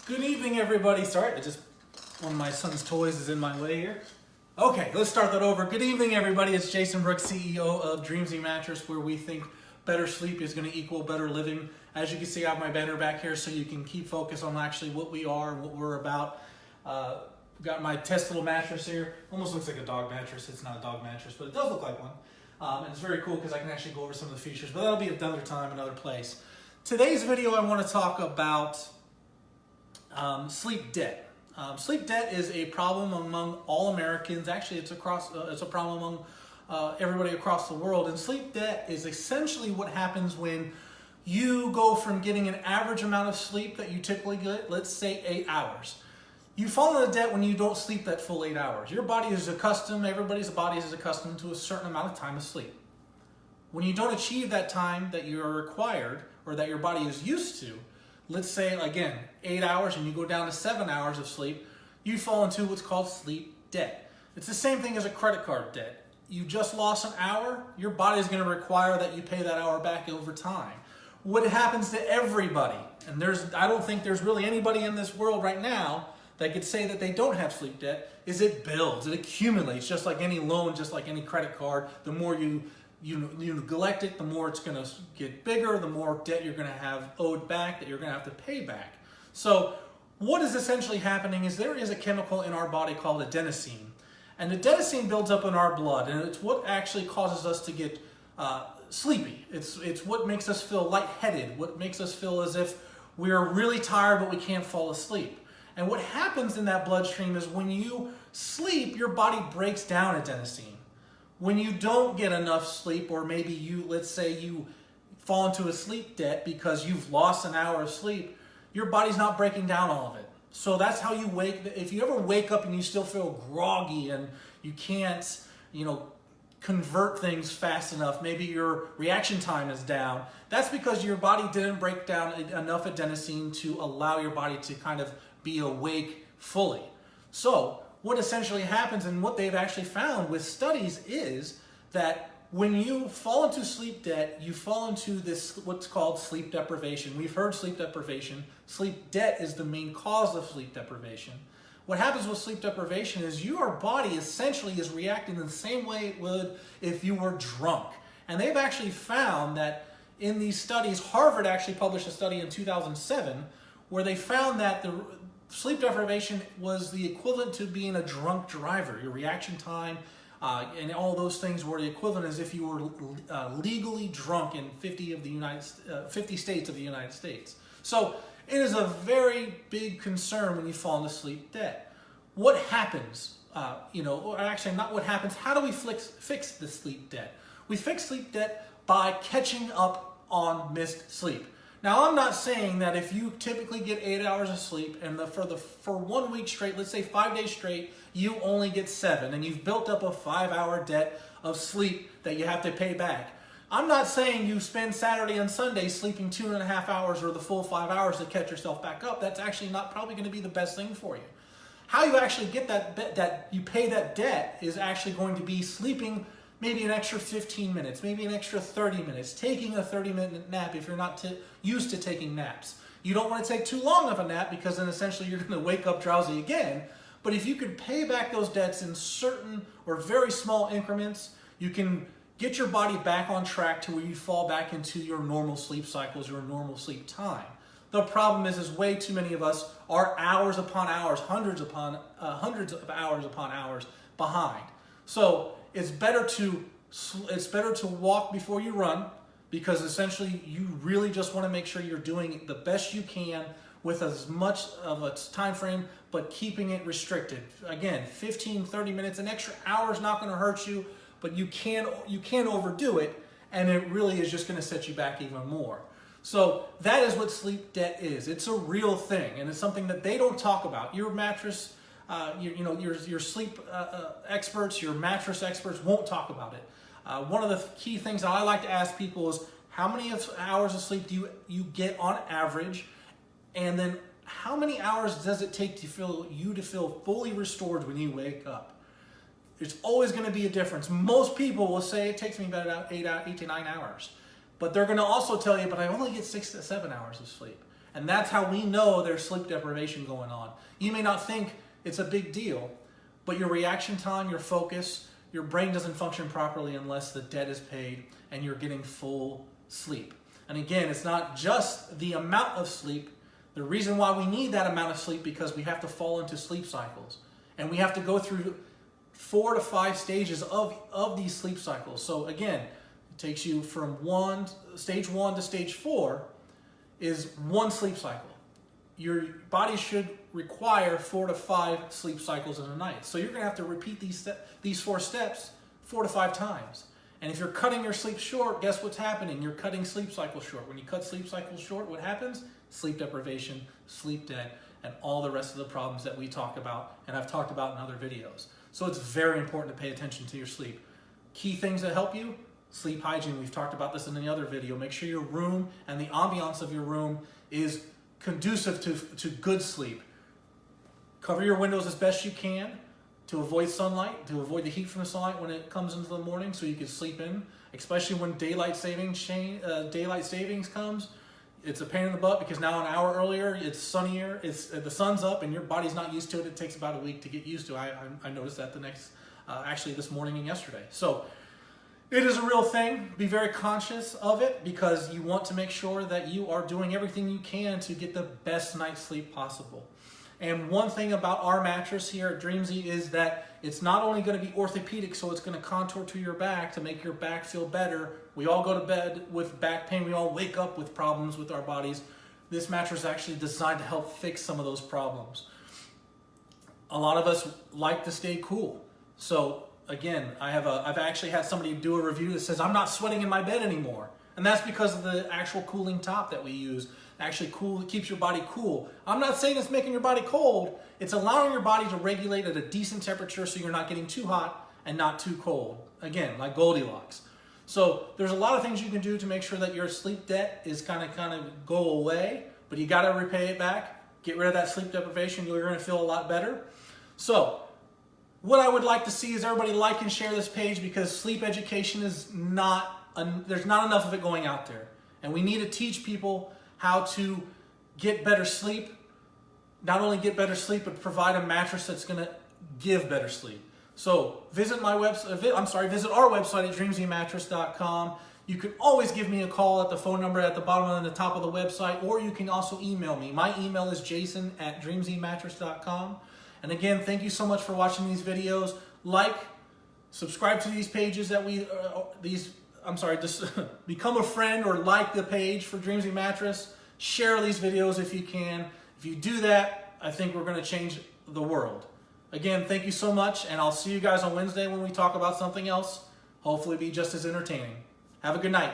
Good evening, everybody. Sorry, one of my son's toys is in my way here. Okay, let's start that over. Good evening, everybody. It's Jason Brooks, CEO of Dreamzy Mattress, where we think better sleep is going to equal better living. As you can see, I have my banner back here so you can keep focus on actually what we are and what we're about. Got my test little mattress here. Almost looks like a dog mattress. It's not a dog mattress, but it does look like one. And it's very cool because I can actually go over some of the features, but that'll be another time, another place. Today's video, I want to talk about sleep debt. Sleep debt is a problem among all Americans. Actually, it's a problem among everybody across the world. And sleep debt is essentially what happens when you go from getting an average amount of sleep that you typically get, let's say 8 hours. You fall into debt when you don't sleep that full 8 hours. Your body is accustomed, everybody's body is accustomed to a certain amount of time of sleep. When you don't achieve that time that you're required or that your body is used to, let's say, again, 8 hours and you go down to 7 hours of sleep, you fall into what's called sleep debt. It's the same thing as a credit card debt. You just lost an hour, your body is going to require that you pay that hour back over time. What happens to everybody, and I don't think there's really anybody in this world right now that could say that they don't have sleep debt, is it builds, it accumulates, just like any loan, just like any credit card. The more you neglect it, the more it's going to get bigger, the more debt you're going to have owed back that you're going to have to pay back. So what is essentially happening is there is a chemical in our body called adenosine. And adenosine builds up in our blood, and it's what actually causes us to get sleepy. It's what makes us feel lightheaded, what makes us feel as if we're really tired but we can't fall asleep. And what happens in that bloodstream is when you sleep, your body breaks down adenosine. When you don't get enough sleep, or maybe let's say you fall into a sleep debt because you've lost an hour of sleep, your body's not breaking down all of it. So that's how you if you ever wake up and you still feel groggy and you can't, convert things fast enough, maybe your reaction time is down, that's because your body didn't break down enough adenosine to allow your body to kind of be awake fully. So what essentially happens, and what they've actually found with studies, is that when you fall into sleep debt, you fall into this what's called sleep deprivation. We've heard sleep deprivation. Sleep debt is the main cause of sleep deprivation. What happens with sleep deprivation is your body essentially is reacting the same way it would if you were drunk. And they've actually found that in these studies, Harvard actually published a study in 2007 where they found that the sleep deprivation was the equivalent to being a drunk driver. Your reaction time and all those things were the equivalent as if you were legally drunk in 50 states of the United States. So it is a very big concern when you fall into sleep debt. What happens, or actually not what happens, how do we fix the sleep debt? We fix sleep debt by catching up on missed sleep. Now, I'm not saying that if you typically get 8 hours of sleep and for 1 week straight, let's say 5 days straight, you only get 7 and you've built up a 5-hour debt of sleep that you have to pay back. I'm not saying you spend Saturday and Sunday sleeping 2.5 hours or the full 5 hours to catch yourself back up. That's actually not probably going to be the best thing for you. How you actually get that you pay that debt is actually going to be sleeping maybe an extra 15 minutes, maybe an extra 30 minutes, taking a 30-minute nap if you're not used to taking naps. You don't want to take too long of a nap because then essentially you're going to wake up drowsy again. But if you could pay back those debts in certain or very small increments, you can get your body back on track to where you fall back into your normal sleep cycles, your normal sleep time. The problem is way too many of us are hours upon hours, hundreds of hours upon hours behind. So it's better to walk before you run, because essentially you really just want to make sure you're doing the best you can with as much of a time frame, but keeping it restricted. Again, 15, 30 minutes, an extra hour is not going to hurt you, but you can't overdo it, and it really is just going to set you back even more. So that is what sleep debt is. It's a real thing, and it's something that they don't talk about. Your mattress, your sleep experts, your mattress experts won't talk about it. One of the key things that I like to ask people is, how many hours of sleep do you get on average, and then how many hours does it take to feel fully restored when you wake up? There's always going to be a difference. Most people will say it takes me about 8 to 9 hours. But they're going to also tell you, but I only get 6 to 7 hours of sleep. And that's how we know there's sleep deprivation going on. You may not think it's a big deal, but your reaction time, your focus, your brain doesn't function properly unless the debt is paid and you're getting full sleep. And again, it's not just the amount of sleep. The reason why we need that amount of sleep because we have to fall into sleep cycles. And we have to go through 4 to 5 stages of these sleep cycles. So again, it takes you from stage 1 to stage 4 is 1 sleep cycle. Your body should require 4 to 5 sleep cycles in a night. So you're going to have to repeat these 4 steps 4 to 5 times. And if you're cutting your sleep short, guess what's happening? You're cutting sleep cycles short. When you cut sleep cycles short, what happens? Sleep deprivation, sleep debt, and all the rest of the problems that we talk about and I've talked about in other videos. So it's very important to pay attention to your sleep. Key things that help you: sleep hygiene. We've talked about this in the other video. Make sure your room and the ambiance of your room is conducive to good sleep. Cover your windows as best you can to avoid sunlight, to avoid the heat from the sunlight when it comes into the morning so you can sleep in, especially when daylight savings comes. It's a pain in the butt because now an hour earlier, it's sunnier, the sun's up and your body's not used to it. It takes about a week to get used to. I noticed that actually this morning and yesterday. So it is a real thing. Be very conscious of it because you want to make sure that you are doing everything you can to get the best night's sleep possible. And one thing about our mattress here at Dreamzy is that it's not only going to be orthopedic, so it's going to contour to your back to make your back feel better. We all go to bed with back pain. We all wake up with problems with our bodies. This mattress is actually designed to help fix some of those problems. A lot of us like to stay cool. So again, I've actually had somebody do a review that says, I'm not sweating in my bed anymore. And that's because of the actual cooling top that we use. Actually keeps your body cool. I'm not saying it's making your body cold. It's allowing your body to regulate at a decent temperature so you're not getting too hot and not too cold. Again, like Goldilocks. So there's a lot of things you can do to make sure that your sleep debt is kind of go away, but you got to repay it back. Get rid of that sleep deprivation. You're going to feel a lot better. So what I would like to see is everybody like and share this page because sleep education is there's not enough of it going out there. And we need to teach people how to get better sleep. Not only get better sleep, but provide a mattress that's going to give better sleep. So visit our website at dreamzymattress.com. You can always give me a call at the phone number at the bottom and the top of the website, or you can also email me. My email is jason@dreamzymattress.com. And again, thank you so much for watching these videos. Subscribe to these pages that just become a friend or like the page for Dreamzy Mattress. Share these videos if you can. If you do that, I think we're going to change the world. Again, thank you so much, and I'll see you guys on Wednesday when we talk about something else. Hopefully be just as entertaining. Have a good night.